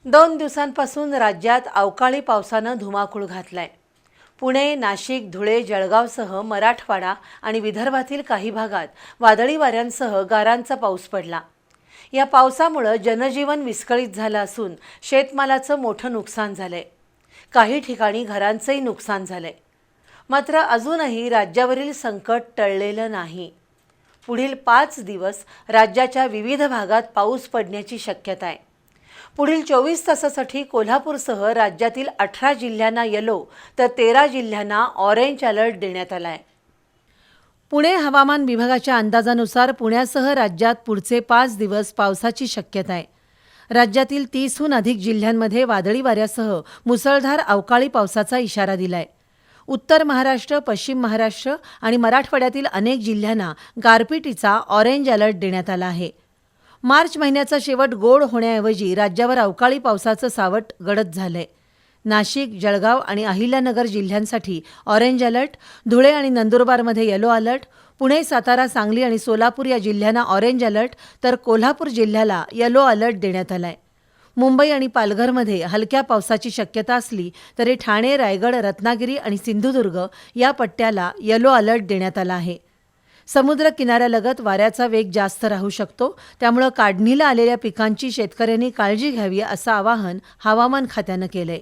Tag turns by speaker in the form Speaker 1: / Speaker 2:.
Speaker 1: 2 दिवसांपासून राज्यात अवकाळी पावसानं धुमाकूळ घातलाय। पुणे, नाशिक, धुळे, जळगावसह मराठवाडा आणि विदर्भातील काही भागात वादळी वाऱ्यांसह गारांचा पाऊस पडला। या पावसामुळे जनजीवन विस्कळीत झालं असून शेतमालाचं मोठं नुकसान झालंय। काही ठिकाणी घरांचंही नुकसान झालंय। मात्र अजूनही राज्यावरील संकट टळलेलं नाही। पुढील 5 दिवस राज्याच्या विविध भागात पाऊस पडण्याची शक्यता आहे। पुढील 24 तासासाठी कोल्हापूरसह राज्यातील 18 जिल्ह्यांना येलो तर 13 जिल्ह्यांना ऑरेंज अलर्ट देण्यात आला आहे। पुणे हवामान विभागाच्या अंदाजानुसार पुण्यासह राज्यात पुढचे 5 दिवस पावसाची शक्यता आहे। राज्यातील 30हून अधिक जिल्ह्यांमध्ये वादळी वाऱ्यासह मुसळधार अवकाळी पावसाचा इशारा दिलाय। उत्तर महाराष्ट्र, पश्चिम महाराष्ट्र आणि मराठवाड्यातील अनेक जिल्ह्यांना गारपिटीचा ऑरेंज अलर्ट देण्यात आला आहे। मार्च महिन्याचा शेवट गोड होण्याऐवजी राज्यावर अवकाळी पावसाचं सावट गडद झालंय। नाशिक, जळगाव आणि अहिल्यानगर जिल्ह्यांसाठी ऑरेंज अलर्ट, धुळे आणि नंदुरबारमध्ये येलो अलर्ट, पुणे, सातारा, सांगली आणि सोलापूर या जिल्ह्यांना ऑरेंज अलर्ट तर कोल्हापूर जिल्ह्याला येलो अलर्ट देण्यात आलाय। मुंबई आणि पालघरमध्ये हलक्या पावसाची शक्यता असली तरी ठाणे, रायगड, रत्नागिरी आणि सिंधुदुर्ग या पट्ट्याला येलो अलर्ट देण्यात आला आहे। समुद्र किनाऱ्यालगत वाऱ्याचा वेग जास्त राहू शकतो, त्यामुळे काढणीला आलेल्या पिकांची शेतकऱ्यांनी काळजी घ्यावी असं आवाहन हवामान खात्यानं केलंय।